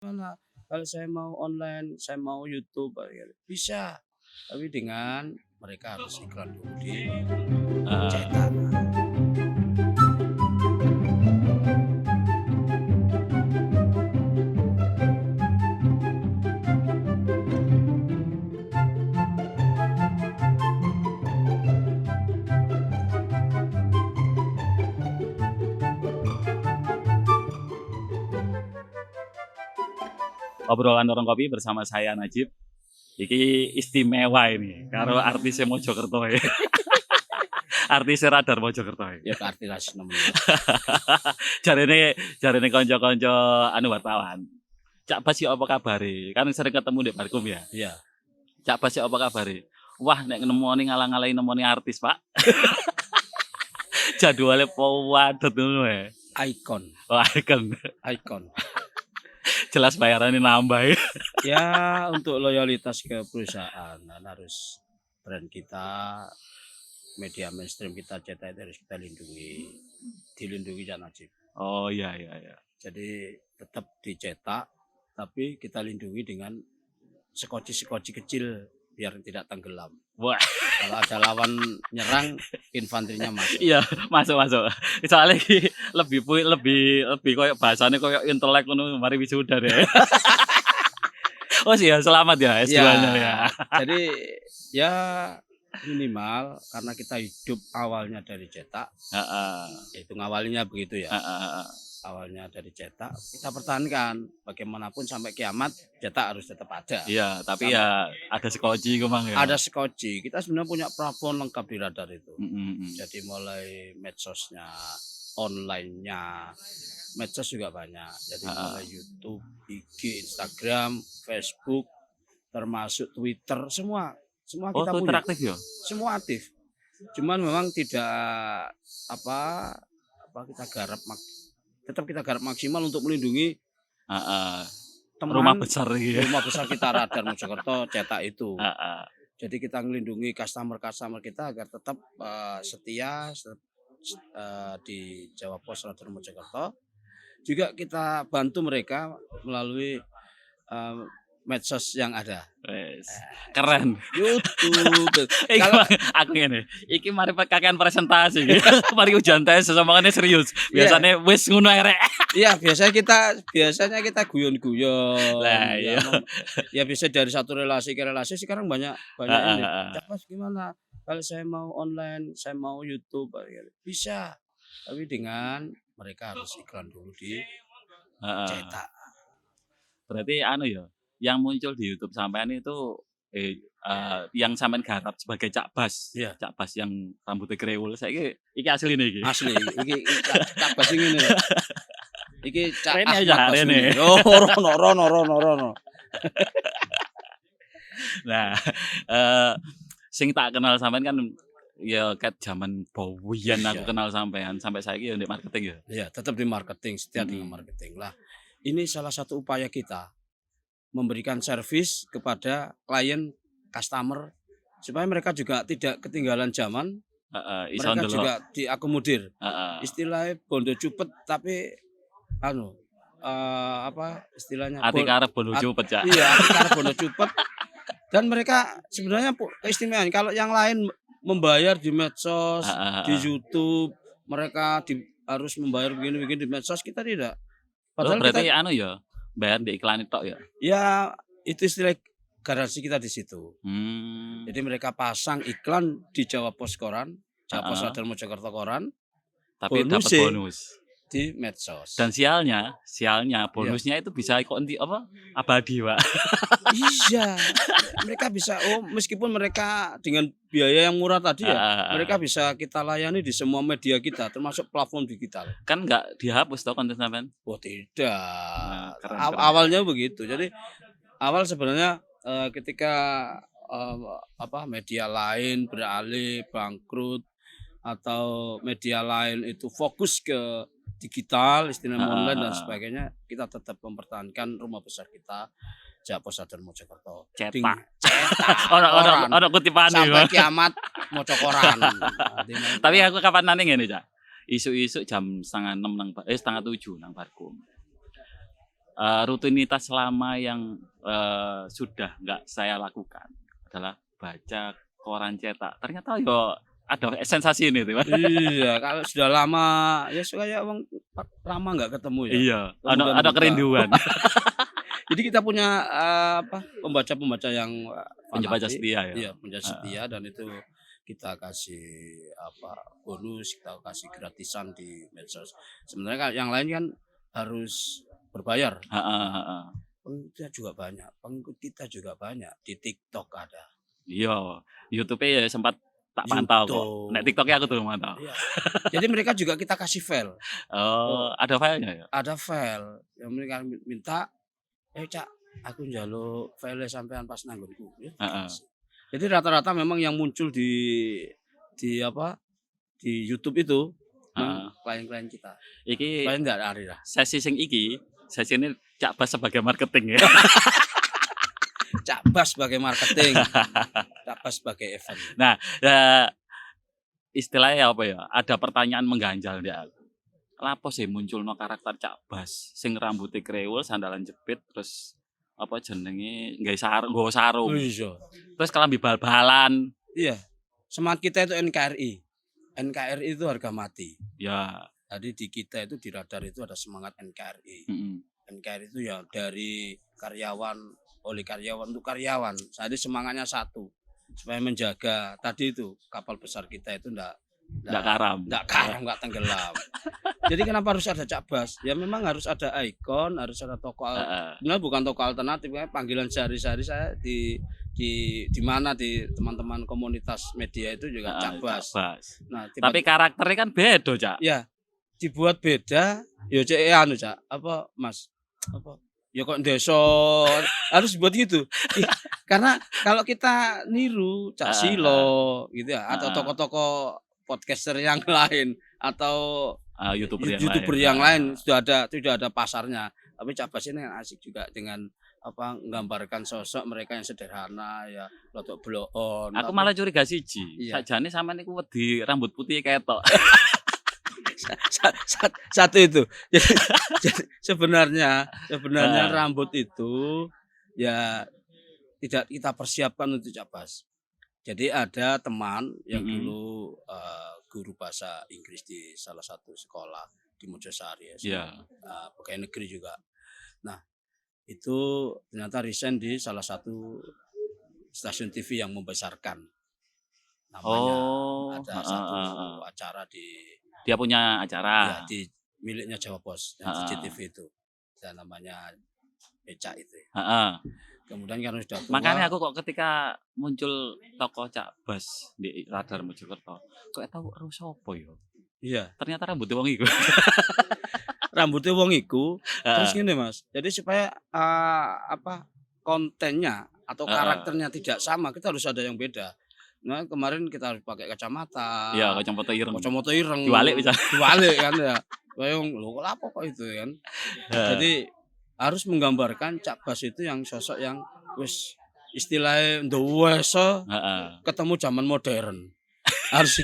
Mana, kalau saya mau online, saya mau YouTube, bisa. Tapi dengan mereka harus iklan dulu Heeh. dicetak. Obrolan Warung Kopi bersama saya Najib. Iki istimewa ini karo artis Mojokerto ya. Artis Radar Mojokerto. Ya ke artis nomor. Jarene kanca-kanca anu wartawan. Cak Bas ya apa kabare? Kan sering ketemu di Barkum ya. Iya. Cak Bas ya apa kabare? Wah, nek nemoni ngalang-alangi nemoni artis, Pak. Jadwale padet ngono ya. Icon. Wah, kan Icon. jelas bayarannya nambah. Ya untuk loyalitas ke perusahaan dan harus brand kita, media mainstream kita cetak itu harus kita dilindungi Cak Najib. Oh iya iya iya. Jadi tetap dicetak, tapi kita lindungi dengan sekoci-sekoci kecil biar tidak tenggelam. Wah, Kalau ada lawan nyerang, infanterinya masuk. iya, masuk. Soalnya iki lebih koyo bahasane koyo intelek ngono mari wisuda deh. Oh sih ya, selamat ya S2-nya ya. Jadi ya minimal karena kita hidup awalnya dari cetak, Heeh. itu ngawalinya begitu ya. Heeh. Awalnya dari cetak, kita pertahankan bagaimanapun sampai kiamat cetak harus tetap ada. Iya, tapi ya ada sekoci kemang ya. Ada sekoci, kita sebenarnya punya platform lengkap di Radar itu. Mm-mm. Jadi mulai medsosnya, online-nya, medsos juga banyak. Jadi mulai YouTube, IG, Instagram, Facebook, termasuk Twitter, semua Oh, kita Twitter punya. aktif ya? Semua aktif. Cuman memang tidak apa kita tetap kita garap maksimal untuk melindungi Heeh. teman Rumah besar iki ya. rumah besar kita Radar Mojokerto cetak itu. Heeh. Jadi kita melindungi customer kita agar tetap setia di Jawa Pos Radar Mojokerto. Juga kita bantu mereka melalui medsos yang ada. Wes. Keren. YouTube. Kalau aku ngene, iki mari kakean presentasi iki. Mari ujian tes sesomongane serius. Biasanya wis ngono arek. Iya, biasanya kita guyon-guyon. Lah iya. Ya bisa dari satu relasi ke relasi sekarang banyak ini. Cak Mas gimana? Kalau saya mau online, saya mau YouTube, bisa. Tapi dengan mereka harus iklan dulu dicetak. Berarti anu ya, yang muncul di YouTube sampean itu yang sampean garap sebagai Cak Bas. Iya. Cak Bas yang rambutnya kreol. Saiki iki asli nih iki. Asli, iki Cak Bas ini. Iki Cak Rene Ahmad aja, Bas Rene. ini. Oh, rono. Nah, sing tak kenal sampean kan ya ket zaman Bowian aku kenal sampean sampai saiki ya di marketing ya. Iya, tetap di marketing, setia dengan marketing lah. Ini salah satu upaya kita memberikan servis kepada klien, customer supaya mereka juga tidak ketinggalan zaman. Mereka juga diakomodir. Istilahnya bondo cupet tapi istilahnya Ati karep bondo cupet, Cak. Iya, ati karep bondo cupet. Dan mereka sebenarnya keistimewaan kalau yang lain membayar di medsos, di YouTube, mereka harus membayar begini-begini di medsos, kita tidak. Padahal berarti ya, bayar di iklan tok ya. Ya, itu istilah garansi kita di situ. Hmm. Jadi mereka pasang iklan di Jawa Pos Koran, Jawa Pos Radar Mojokerto Koran, tapi dapat bonus di medsos. Dan sialnya bonusnya itu bisa abadi, Pak. Iya. Mereka bisa meskipun mereka dengan biaya yang murah tadi ya, mereka bisa kita layani di semua media kita termasuk platform digital. Kan enggak dihapus toh konten sampean? Oh, tidak. Nah, keren. Awalnya begitu. Jadi awal sebenarnya ketika media lain beralih bangkrut atau media lain itu fokus ke digital, istilahnya online dan sebagainya, kita tetap mempertahankan rumah besar kita, Jawa Pos Radar Mojokerto. Cetak. Ono kutipan sampai kiamat moco koran. Tapi aku kapan nanti ngene, Cak. Isu-isu jam 5:30 setengah 7 nang Barkum. rutinitas selama yang sudah nggak saya lakukan adalah baca koran cetak. Ternyata yo ada sensasi ini tuh. Iya, kalau sudah lama ya kayak wong lama nggak ketemu ya. Iya, Kemudian ada buka. kerinduan. Jadi kita punya pembaca-pembaca yang Penbaca fanatik. setia ya. Iya, penbaca setia dan itu kita kasih bonus, kita kasih gratisan di medsos. Sebenarnya kan yang lain kan harus berbayar. Heeh. Pengikutnya juga banyak, pengikut kita juga banyak. Di TikTok ada. Iya, YouTube ya sempat tak pantau kok. YouTube. Nek TikToknya aku tuh mantau. Iya. Jadi mereka juga kita kasih file. Oh, ada filenya ya? Ada file yang mereka minta, Cak, aku njaluk file sampean pas nanggonku. Ya, Heeh. jadi rata-rata memang yang muncul di YouTube itu memang klien-klien kita. Iki Klien enggak ada lah. sesi ini Cak Bas sebagai marketing ya. Cak Bas sebagai marketing, Cak Bas sebagai event. Nah, istilahnya apa ya? Ada pertanyaan mengganjal di aku. Lapo sih munculno karakter Cak Bas sing rambutnya krewel, sandalan jepit, terus apa jenenge nggawa sarung. Iya. Terus kelambi bal-balan. Iya. Semangat kita itu NKRI. NKRI itu harga mati. Ya. Jadi di kita itu di radar itu ada semangat NKRI. NKRI itu ya dari karyawan, oleh karyawan untuk karyawan. Jadi semangatnya satu, supaya menjaga tadi itu kapal besar kita itu enggak karam, enggak tenggelam. Jadi kenapa harus ada Cak Bas? Ya memang harus ada ikon, harus ada tokoh. Sebenarnya bukan tokoh alternatif, panggilan sehari-hari saya di mana di teman-teman komunitas media itu juga Cak Bas. Nah, tapi karakternya kan beda, Cak. Ya, dibuat beda. Yo Cak Cak, apa Mas? Apa? Ya kok desa harus buat gitu. Karena kalau kita niru Cak Silo gitu ya, atau tokoh-tokoh podcaster yang lain atau YouTuber yang lain sudah ada pasarnya. Tapi Cak Bas ini asik juga dengan menggambarkan sosok mereka yang sederhana ya, rodok bloon. Aku malah curiga siji. Sakjane sampean niku wedi rambut putih ketok. Satu itu. Jadi sebenarnya rambut itu ya tidak kita persiapkan untuk Cak Bas. Jadi ada teman yang dulu guru bahasa Inggris di salah satu sekolah di Mojosari ya, pegawai negeri juga. Nah, itu ternyata resign di salah satu stasiun TV yang membesarkan. Namanya ada satu acara dia punya acara. Ya, di miliknya Jawa Pos dan CCTV itu. Dan namanya Eca itu. Kemudian kan sudah tua. Makanya aku kok ketika muncul tokoh Cak Bas di radar Mojokerto, kok tahu harus sapa ya? Iya. Ternyata rambutnya wong iku. Rambutnya wong iku. Terus gini Mas. Jadi supaya kontennya atau karakternya tidak sama, kita harus ada yang beda. Nah, kemarin kita harus pakai kacamata. Iya, kacamata ireng. Diwalik bisa. Diwalik kan ya. Bayang lho kok itu kan. Jadi harus menggambarkan Cak Bas itu yang sosok yang wis istilahnya ndowesa ketemu zaman modern. Harus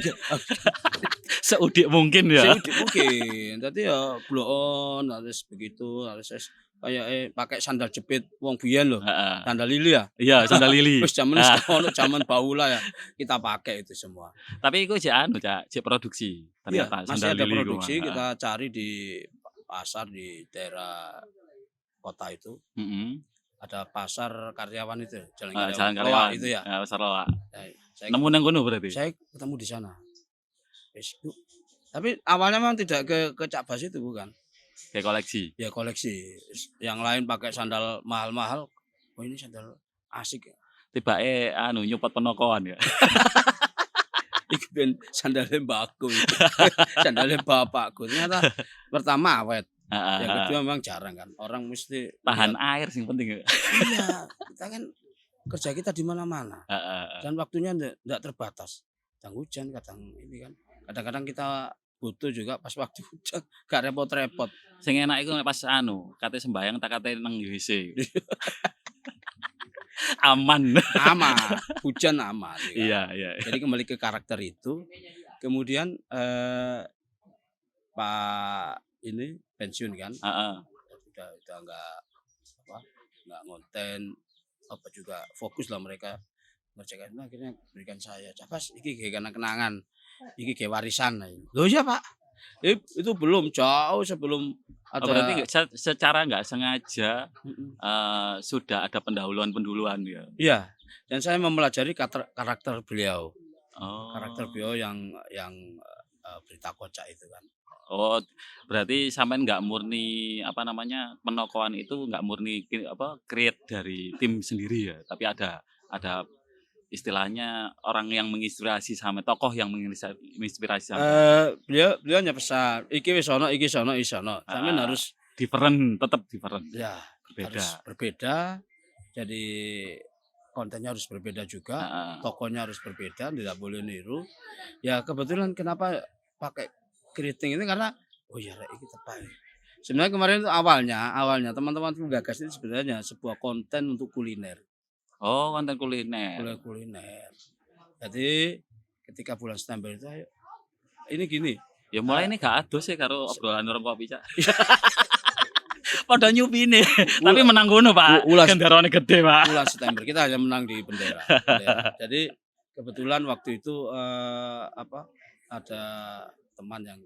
seudik mungkin ya. Seudik mungkin. Tadi ya bloon harus begitu, harus kayak pakai sandal jepit wong biyen lho. Sandal lili ya? Iya, sandal lili. Wis zaman baula ya. Kita pakai itu semua. Tapi itu Cak produksi. Ternyata masih ada produksi, kita cari di pasar di daerah kota itu. Ada pasar karyawan itu, Jalan Karyawan itu ya. Pasar Loak. Nemu nang kono berarti. Saya ketemu di sana. Tapi awalnya memang tidak ke Cak Bas itu bukan. Kayak koleksi. Ya koleksi. Yang lain pakai sandal mahal-mahal. Oh ini sandal asik ya. Tibake nyupot penokoan ya. Iki ben sandalnya mbakku. Sandalnya bapakku. Ternyata pertama awet. Yang kedua memang jarang kan. Orang mesti tahan air sing penting. Iya, kita kan kerja kita di mana-mana. Dan waktunya enggak terbatas. Kadang hujan, kadang ini kan. Kadang-kadang kita butuh juga pas waktu hujan, gak repot-repot. Sing enak iku pas kate sembayang tak kate nang WC. Aman. Hujan aman. Ya. Iya. Jadi kembali ke karakter itu. Kemudian Pak ini pensiun kan. udah nggak ngonten apa juga fokus lah mereka ngerjakan. Nah, akhirnya berikan saya Cabas iki kayak kenangan iki kayak warisan. Loh ya Pak, itu belum jauh sebelum Oh, berarti ada. secara nggak sengaja Mm-mm. sudah ada pendahuluan ya. Iya, dan saya mempelajari karakter beliau Oh. yang berita kocak itu kan. Oh, berarti sampean nggak murni apa namanya penokohan itu nggak murni create dari tim sendiri ya, tapi ada istilahnya orang yang menginspirasi sama tokoh yang menginspirasi sampean. Beliau hanya pesan, iki wis ono, iki sono, iki sono. Sampeyan Ah, harus tetap different, ya berbeda. harus berbeda. Jadi kontennya harus berbeda juga, Heeh. tokohnya harus berbeda, tidak boleh niru. Ya kebetulan kenapa pakai keriting itu karena oh ya rek iki tepat. Sebenarnya kemarin itu awalnya teman-teman menggagas itu sebenarnya sebuah konten untuk kuliner. Oh, konten kuliner. Kuliner. Jadi ketika bulan September itu ayo ini gini. Ya mulai ini gak adus sih karo obrolan orang kopi cak. Pada nyupine, tapi menang kono Pak. Ulas Gendarane gede Pak. bulan September kita hanya menang di bendera. Jadi kebetulan waktu itu ada teman yang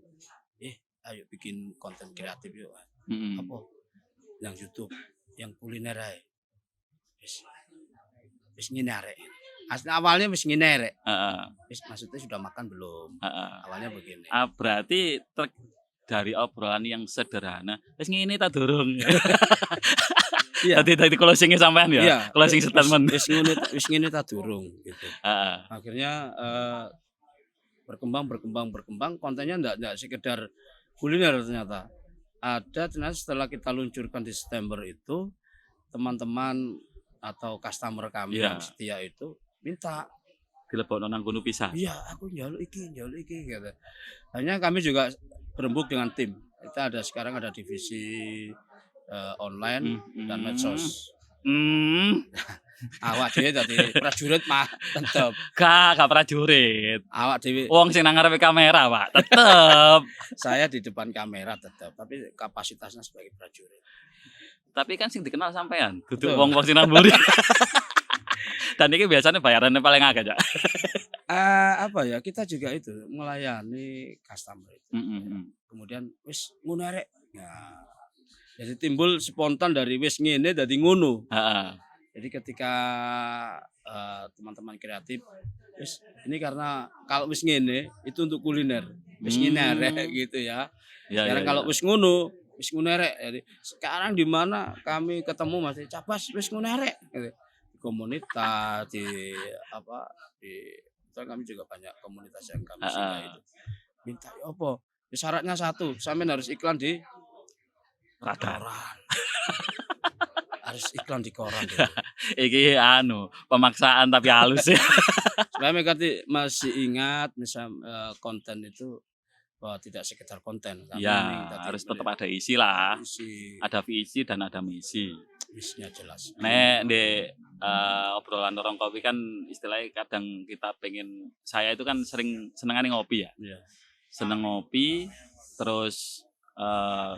ayo bikin konten kreatif yuk. Mm-mm. Apa? Yang YouTube, yang kuliner ae. Wis ngene arek. Asli awalnya wis ngene arek. Heeh. Wis maksudnya sudah makan belum? Heeh. Awalnya begini. Berarti dari obrolan yang sederhana, wis ngene ta durung. Iya. Tadi closing sampean ya? Iya. Closing statement. Wis ngene ta durung gitu. Heeh. Akhirnya berkembang kontennya enggak sekedar kuliner ternyata. Ternyata setelah kita luncurkan di September itu teman-teman atau customer kami yang setia itu minta dilebokno nang kono pisan. Iya, aku njaluk iki gitu. Hanya kami juga berembuk dengan tim. Kita sekarang ada divisi online dan medsos. Awak dhewe dadi prajurit mah tetep. Gak prajurit. Awak dhewe Wong sing nang ngarepe kamera, Pak. Tetep. Saya di depan kamera tetep, tapi kapasitasnya sebagai prajurit. Tapi kan sing dikenal sampean, dudu Betul. wong-wong sing nang mburi. Dan ini biasanya bayarannya paling agak, Cak. Apa ya, kita juga itu melayani customer itu. Kemudian wis ngono arek. Nah, jadi timbul spontan dari wis ngene dadi ngono. Jadi ketika teman-teman kreatif wis ini karena kalau wis ngene itu untuk kuliner. Wis ngene arek gitu ya. Sekarang kalau wis ngono arek. Jadi sekarang di mana kami ketemu masih Cabas wis ngono arek gitu. Komunitas di kami juga banyak komunitas yang kami singgahi itu. Minta apa? Ya, syaratnya satu, sampean harus iklan di radar. Harus iklan di koran gitu. Iki pemaksaan tapi halus ya. Supaya mereka masih ingat misal konten itu bahwa tidak sekedar konten. Ya, harus tetap ada isi lah. Ada visi dan ada misi. Misinya jelas. Nek di obrolan orang kopi kan istilahnya kadang kita pengen, saya itu kan sering senengane ngopi ya. Iya. Seneng ngopi, terus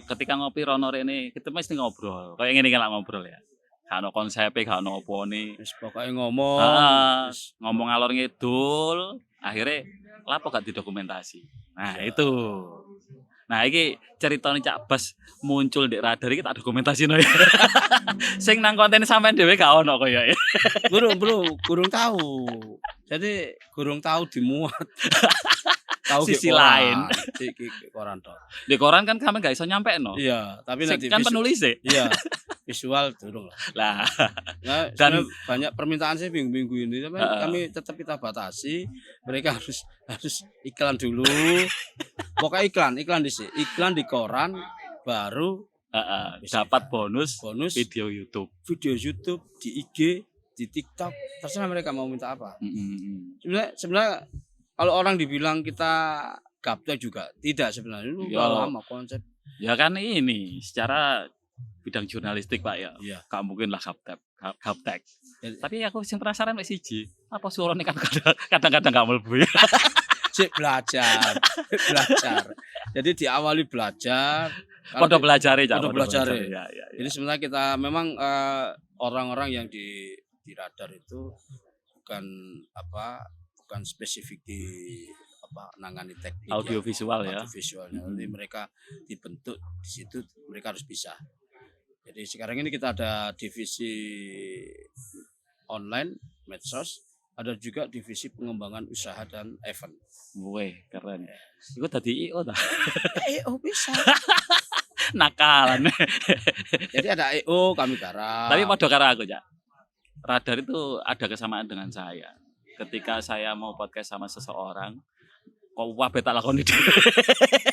ketika ngopi rono rene kita mesti ngobrol. Kayak ngene kan ngobrol ya. Gak ono konsepe, gak ono opone. Wis pokoke ngomong. Ngomong ngalor ngidul, akhirnya lapo gak didokumentasi. Nah, itu. Nah, iki ceritane Cak Bas muncul di radar iki tak dokumentasino ya. Sing nang konten sampean dhewe gak ono kaya ya. Kurang tahu. Jadi kurang tahu dimuat. Tahu sisi lain. Di koran toh. Di koran kan sampean gak iso nyampekno. Iya, tapi nanti kan penulis e. Iya. Visual durung lah. Nah, dan banyak permintaan sih minggu ini, tapi kami tetap kita batasi. Mereka harus iklan dulu. Pokoknya iklan di koran baru dapat bonus video YouTube di IG, di TikTok. Terserah mereka mau minta apa. Sebenarnya kalau orang dibilang kita gaptek juga tidak sebenarnya. Itu lama konsep. Ya kan ini secara bidang jurnalistik Pak ya. Iya. Gak mungkin lah gaptek. Tapi aku sing penasaran mek siji. Apa suarane kan kadang-kadang gak mlebu ya. Belajar. Jadi diawali belajar, Kalau Podo belajar ya, podo belajar ya. Ya, ya, Jadi ya. sebenarnya kita memang orang-orang yang di radar itu bukan bukan spesifik di nangani teknik Audio visual ya. audio visualnya. Nanti mereka dibentuk di situ, mereka harus bisa. Jadi sekarang ini kita ada divisi online, medsos, ada juga divisi pengembangan usaha dan event. Wih, keren. Iku tadi IO ta. bisa. Nakalan. Jadi ada EO, kami garap. Tapi podo karo aku, Cak. Radar itu ada kesamaan dengan saya. Ketika saya mau podcast sama seseorang, kok wae tak lakoni dhewe.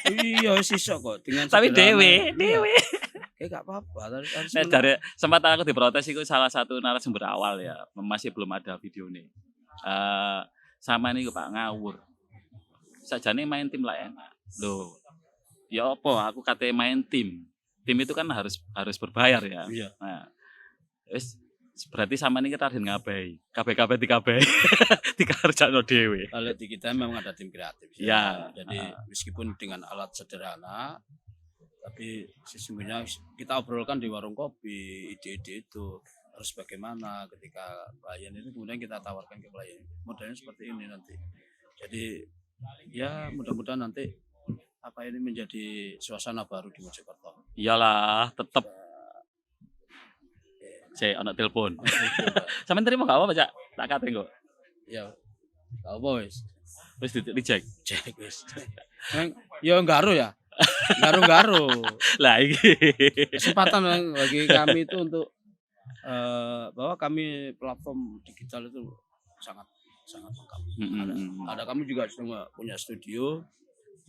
Iya sisa kok dengan Tapi sederhana. dewe. Gak apa-apa. Harus Nah, dari sempat aku diprotes itu salah satu narasumber awal ya, masih belum ada video nih. Sama nih Pak ngawur. Sajane main tim lah enak. Loh. Ya apa aku kate main tim. Tim itu kan harus berbayar ya. Iya. Nah, wis berarti sama ini kita harus ngabai. KBKB di KB. Dikerjakno dhewe. Kalau di kita memang ada tim kreatif. Ya. Jadi meskipun dengan alat sederhana, tapi sesungguhnya kita obrolkan di warung kopi, ide-ide itu harus bagaimana ketika klien itu kemudian kita tawarkan ke klien. Modelnya seperti ini nanti. Jadi ya mudah-mudahan nanti ini menjadi suasana baru di Mojokerto. Iyalah, tetep. Saya anak telepon. Sampeyan terima gak apa-apa, Cak? Tak kate kok. Ya. Gak apa wis. Wis di-reject. Cek wis. Ya garu ya. Garu-garu. Lah iki. Kesempatan bagi kami itu untuk bahwa kami platform digital itu sangat lengkap. Ada kami juga punya studio,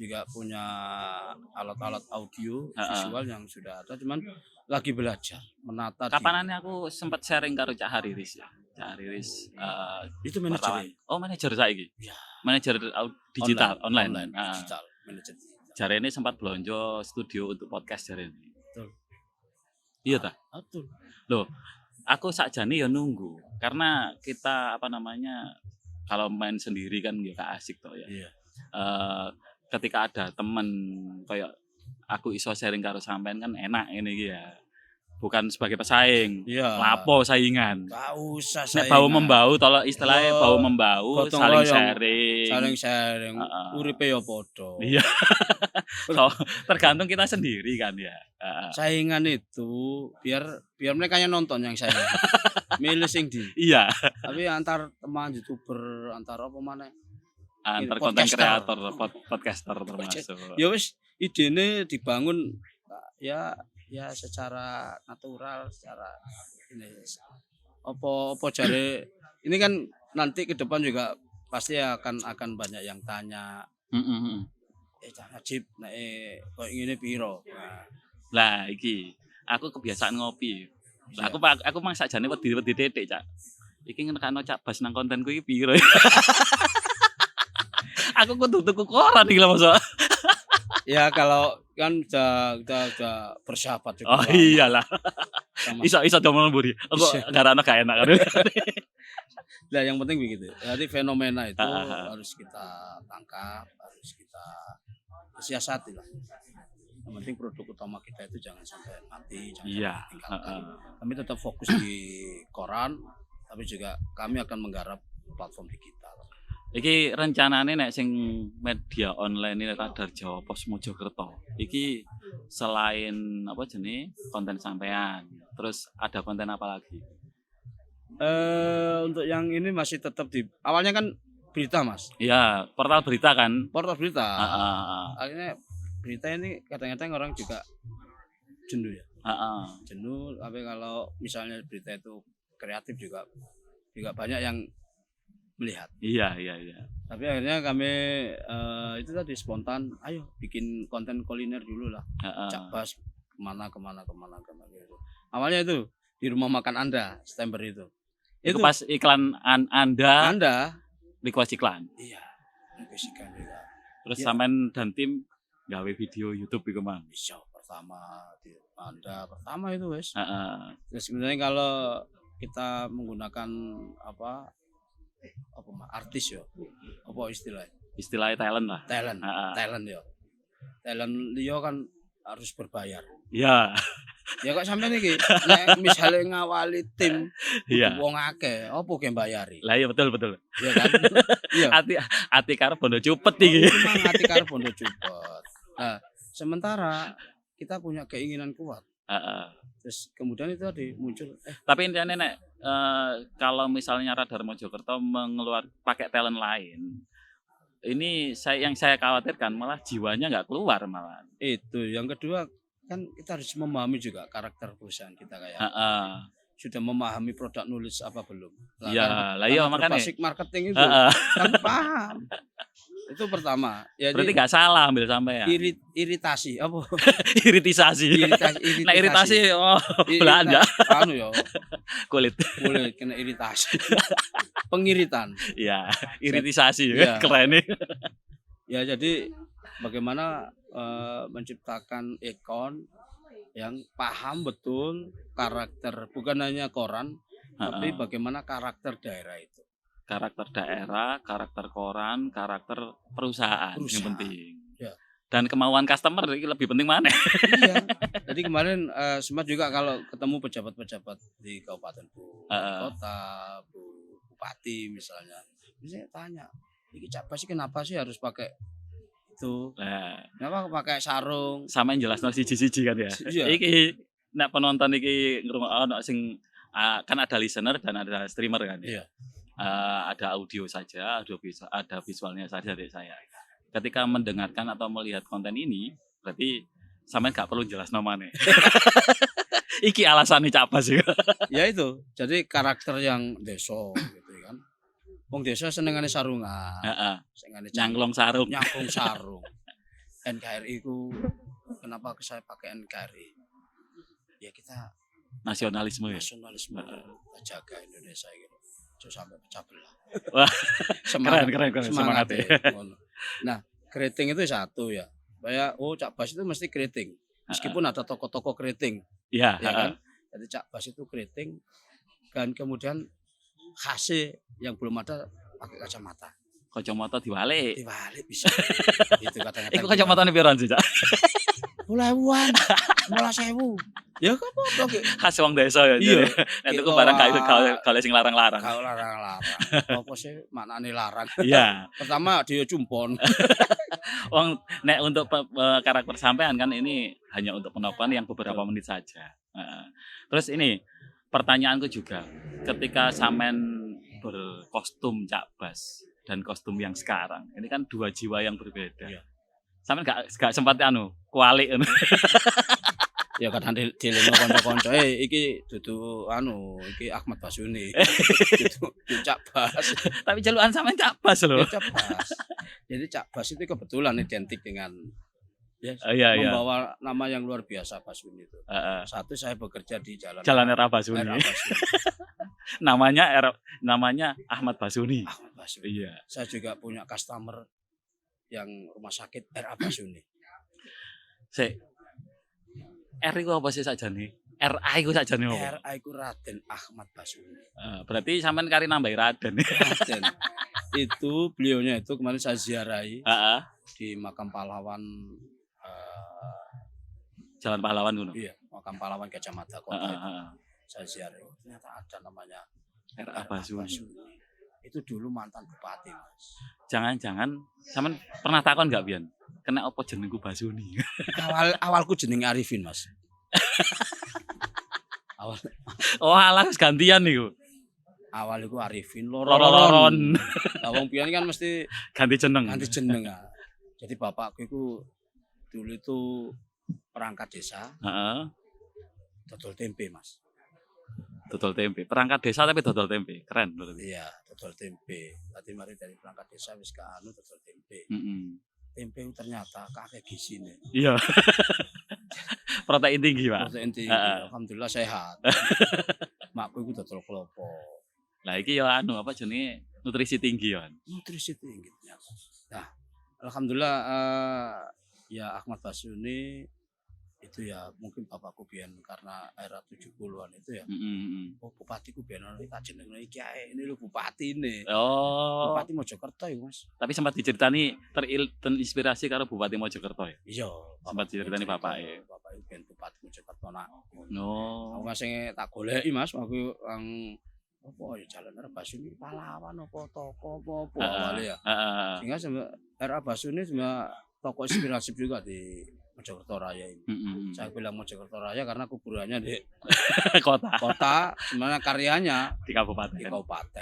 juga punya alat-alat audio visual yang sudah ada, cuman lagi belajar menata. Kapanane aku sempat sharing karo Cak Hariris ya. Cak Hariris itu manajer. Oh, manajer saiki. Ya. Manajer digital online. Digital manajer. Jare ini sempat belanja studio untuk podcast jare ini. Betul. Iya ta? Betul. Loh, aku sakjane ya nunggu karena kita kalau main sendiri kan ya gak asik toh ya. Iya. Ketika ada temen kayak aku iso sharing karo sampean kan enak ini ya. Bukan sebagai pesaing. Iya. Lapo saingan. Gak usah Nek saingan. bau membau tolong istilahnya Yo, bau membau gotong saling royong. sharing. Saling sharing. Uripe ya padha. Iya. So, tergantung kita sendiri kan ya. Saingan itu biar mereka yang nonton yang saingan. Milih sing di. Iya. Tapi antar teman YouTuber, antar apa mana? Antar konten kreator, podcaster termasuk. Ya wis idene dibangun ya secara natural, secara ini. Apa jare ini kan nanti ke depan juga pasti akan banyak yang tanya. Najib nek koyo ngene piro. Lah iki aku kebiasaan ngopi. Lah aku mang sakjane wedi titik, Cak. Iki ngenekno Cak Bas nang kontenku iki piro. Aku kudu tuku koran iki lho Mas. Ya kalau kan udah bersahabat juga. Oh iyalah. Iso domong mburi. Engko garane gak enak kan. Lah yang penting begitu. Jadi fenomena itu harus kita tangkap, harus kita siasati lah. Yang penting produk utama kita itu jangan sampai mati, jangan sampai ditinggalkan. Kami tetap fokus di koran, tapi juga kami akan menggarap platform digital. Iki rencanane nek sing media online ini Radar Jawa Pos Mojokerto. Iki selain apa jenenge konten sampean, terus ada konten apa lagi? Untuk yang ini masih tetap di awalnya kan berita, Mas. Iya, portal berita kan. Portal berita. Akhirnya berita ini kadang-kadang orang juga jenuh ya. Jenuh, tapi kalau misalnya berita itu kreatif juga banyak yang melihat. Iya. Tapi akhirnya kami itu tadi spontan, ayo bikin konten kuliner dulu lah. Cak Bas kemana gitu. Awalnya itu di rumah makan Anda September itu. Itu pas iklan Anda request iklan. Iya. Request iklan juga. Terus sampean dan tim gawe video YouTube iku mang. Bisa pertama di Anda pertama itu wes. Terus sebenarnya kalau kita menggunakan artis ya, apa istilahnya? Istilahnya talent lah. Talent ya. Talent Leo kan harus berbayar. Iya. Ya kok sampean iki nek misale ngawali tim Iya. kudu wong akeh, opo ge mbayari? Lah iya betul. Iya kan? Iya. Ati karep bondo cupet Oh, iki. itu mah ngati karo bondo cupet. Nah, sementara kita punya keinginan kuat. Heeh. Terus kemudian itu tadi muncul Tapi intinya nek kalau misalnya Radar Mojokerto pakai talent lain, ini yang saya khawatirkan malah jiwanya nggak keluar malah. itu. Yang kedua kan kita harus memahami juga karakter perusahaan kita kayak Heeh. sudah memahami produk knowledge apa belum. Lah Iya, kan, lah iya karena makanya. berbasis marketing itu Heeh. kan paham. Itu pertama. Ya, Berarti nggak salah ambil sampai ya. iritasi apa? Iritisasi. Nah iritasi belanja Anu ya, kulit. boleh kena iritasi. Pengiritan. Iya, iritisasi Iya. keren nih. Ya jadi bagaimana menciptakan ikon yang paham betul karakter bukan hanya koran tapi bagaimana karakter daerah itu. Karakter daerah, karakter koran, karakter perusahaan. Yang Perusahaan. penting. Ya. Dan kemauan customer ini lebih penting mana? Iya. Jadi kemarin sempat juga kalau ketemu pejabat-pejabat di Kabupaten Bu, wali kota, Bu Bupati misalnya. Saya tanya, ini Cak Bas kenapa sih harus pakai itu? Nah, Kenapa pakai sarung? sama yang jelas siji-siji kan ya. Iya. Iki nek penonton iki ngrungokno sing kan ada listener dan ada streamer kan ya. Iya. Ada audio saja, ada visualnya saja dari saya. Ketika mendengarkan atau melihat konten ini, berarti sampean gak perlu jelas namanya. Iki alasannya Cak Bas ya. Ya itu. Jadi karakter yang desa gitu kan. Wong desa senengane sarungan. Heeh. Senengane Nyangklong sarung. nyangkung sarung. NKRI ku kenapa saya pakai NKRI? Ya kita Nasionalisme ya. nasionalisme kita jaga Indonesia gitu. Jangan sampai pecah belah. Wah, Semangat, keren semangat ya. ngono. Nah, keriting itu satu ya. Kayak Cak Bas itu mesti keriting. Meskipun ada toko-toko keriting, Iya, ya kan? Jadi Cak Bas itu keriting dan kemudian khasnya yang belum ada pakai kacamata. Kacamata diwalik. Dibalik bisa. Itu kadang-kadang. Iku kacamatane piro sih, Cak? 10.000-an, 15.000. Ya kok apa ki? Khas wong desa ya. Iya. Nek tuku barang gak sing larang-larang. Kau larang-larang. Apa sih maknane larang? Iya. Pertama dia cumpon. Wong nek untuk karakter sampean kan ini hanya untuk penonton yang beberapa menit saja. Terus ini pertanyaanku juga, ketika sampean berkostum Cak Bas dan kostum yang sekarang, ini kan dua jiwa yang berbeda. Iya. Sampean gak sempat kualik. Ya kadang dileno kanca-kanca iki dudu iki Ahmad Basuni. Dudu Cak Bas. Tapi jalukan sampean Cak Bas loh. Ya, Cak Bas. Jadi Cak Bas itu kebetulan identik dengan Iya. membawa nama yang luar biasa Basuni itu. Heeh. Satu saya bekerja di Jalan Era Basuni. Era Basuni. namanya Ahmad Basuni. Ahmad Basuni. Iya. Saya juga punya customer yang rumah sakit Era Basuni. R iku apa sih sakjane? RA iku sakjane apa? RA iku Raden Ahmad Basuni. Berarti sampean kari nambahi Raden. Raden. Itu beliaunya itu kemarin saya ziarahi Heeh. di makam pahlawan Jalan Pahlawan ngono. iya, makam pahlawan Gajah Mada Kota. Saya ziarahi. Ternyata ada namanya RA Basuni. Itu dulu mantan bupati, Mas. Jangan-jangan sampean pernah takon enggak Bian? Kena apa jenengku Basuni? Awalku jeneng Arifin, Mas. Oh alah gantian niku. Awal iku Arifin Lororon. Lah wong pian kan mesti Ganti jeneng. Jadi bapakku itu dulu itu perangkat desa. Heeh. Dodol tempe, Mas. Dodol tempe. Perangkat desa tapi dodol tempe. Keren berarti. Iya, dodol tempe. Tadi mari dari perangkat desa wis ke dodol tempe. Tempe ternyata kakek gisine. Iya. Protein tinggi, Pak. Protein tinggi. Alhamdulillah sehat. Makku iku dodol klopo. Lah iki ya apa jenenge nutrisi tinggi ya. Nutrisi tinggi ternyata. Nah, alhamdulillah ya Ahmad Basuni itu ya mungkin bapakku biyen karena era 70-an itu ya. Oh, bupatiku biyen ono tak jenenge iki ae. Ini lho bupatine. Oh, Bupati Mojokerto ya, Mas. tapi sempat diceritani terinspirasi karo Bupati Mojokerto ya. Iya, Sempat diceritani bapake. Bapake biyen bupati Mojokerto nak. Oh. Aku sing tak goleki Mas, aku yang apa ya jalan era Basuni pahlawan apa toko apa awalnya ya. Heeh. Sehingga era Basuni sebenarnya toko inspiratif juga di Mojokerto Raya ini. Saya bilang Mojokerto Raya karena kuburannya di kota, sebenarnya karyanya di kabupaten.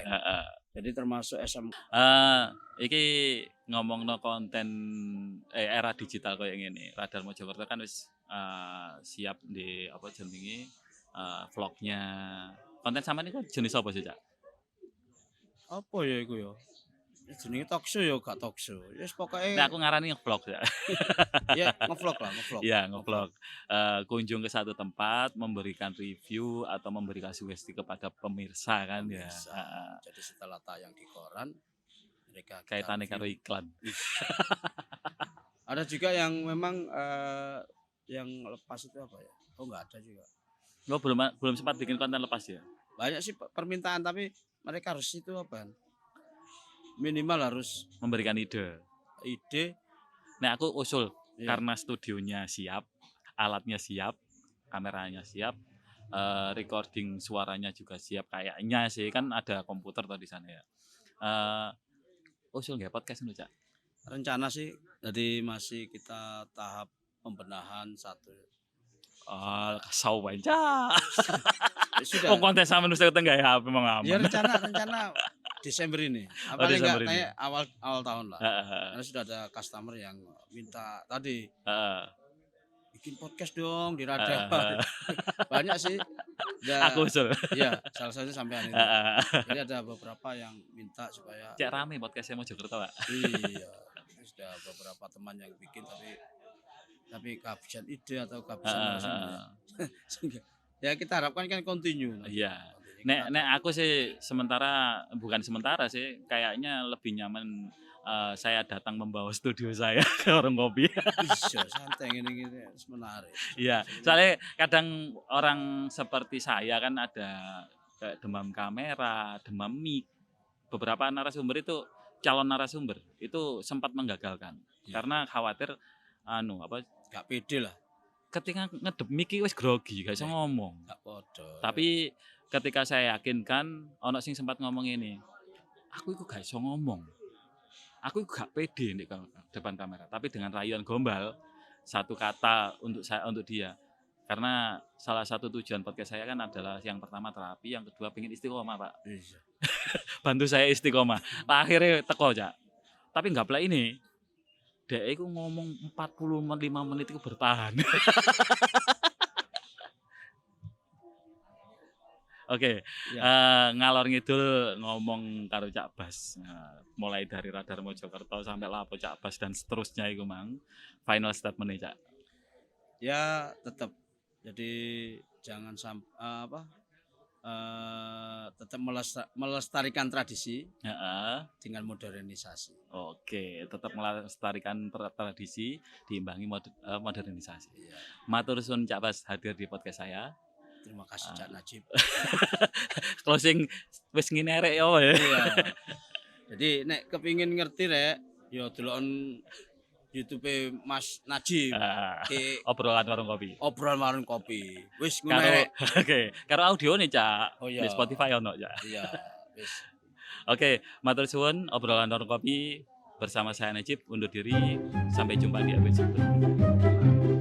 Heeh. Jadi termasuk SM. Iki ngomongno konten era digital koyo ngene. Radar Mojokerto kan wis siap di apa jenenge vlognya. Konten sampean iku jenis apa sih, Cak? Apa ya iku ya? Jenenge talk show ya gak talk show. Wis pokoke Nah, aku ngarani nge-vlog ya. ya ngevlog lah, ngevlog. Iya, nge-vlog. Kunjung ke satu tempat, memberikan review atau memberikan sugesti kepada pemirsa kan ya. Jadi setelah tayang di koran mereka Kaitannya karo iklan. Ada juga yang memang yang lepas itu apa ya? Oh enggak ada juga. Oh, belum sempat bikin konten lepas ya. Banyak sih permintaan tapi mereka harus itu apa? Minimal harus Memberikan ide. Nah, aku usul karena studionya siap, alatnya siap, kameranya siap, recording suaranya juga siap kayaknya sih, kan ada komputer tadi sana ya. Usul nggak podcast itu, Cak? Rencana sih jadi masih kita tahap pembenahan satu. Kasau banyak. Sudah. Oh, konten sama nusa ketengah ya, memang aman. Ya rencana Desember ini. Apa Desember enggak ini. kayak awal tahun lah. Karena sudah ada customer yang minta tadi bikin podcast dong di Radar. Banyak sih. Aku usul. Iya, salah satunya sampean itu. Jadi ada beberapa yang minta supaya Cek rame podcastnya Mojokerto, Pak. Iya. Sudah beberapa teman yang bikin tapi kehabisan ide atau kehabisan ya kita harapkan kan continue. Iya. Nek aku sih bukan sementara sih, kayaknya lebih nyaman saya datang membawa studio saya ke warung kopi. Bisa santai gini menarik. Iya, soalnya kadang orang seperti saya kan ada kayak demam kamera, demam mic. Beberapa narasumber itu calon narasumber itu sempat menggagalkan karena khawatir gak pede lah. Ketika ngedep mic wis grogi, gak iso ngomong. Gak podo. Tapi ketika saya yakinkan ono sing sempat ngomong ini, aku itu gak iso ngomong. Aku gak pede di depan kamera, tapi dengan rayuan gombal satu kata untuk dia. Karena salah satu tujuan podcast saya kan adalah yang pertama terapi, yang kedua pengen istiqomah, Pak. Iya. Bantu saya istiqomah. Akhirnya teko, Cak. Tapi enggak pula ini. Dek iku ngomong 45 menit itu bertahan. Oke, ngalor ngidul ngomong karo Cak Bas. Mulai dari Radar Mojokerto sampai Lapo Cak Bas dan seterusnya iku mang. Final statement nih, Cak. Ya, tetap. Jadi jangan tetap melestarikan tradisi dengan modernisasi. Oke, tetap melestarikan tradisi diimbangi modernisasi. Iya. Matur suwun Cak Bas hadir di podcast saya. Terima kasih Cak Najib. Closing wis ngene rek ya. Iya. Jadi nek kepingin ngerti rek, ya delokon YouTube Mas Najib. Obrolan warung kopi. Obrolan warung kopi. Wis ngono Karo rek. oke, karo audio nih, Cak. Oh, iya. Di Spotify ono, Cak. Iya, wis. Oke, matur suwun obrolan warung kopi bersama saya Najib undur diri. Sampai jumpa di episode berikutnya.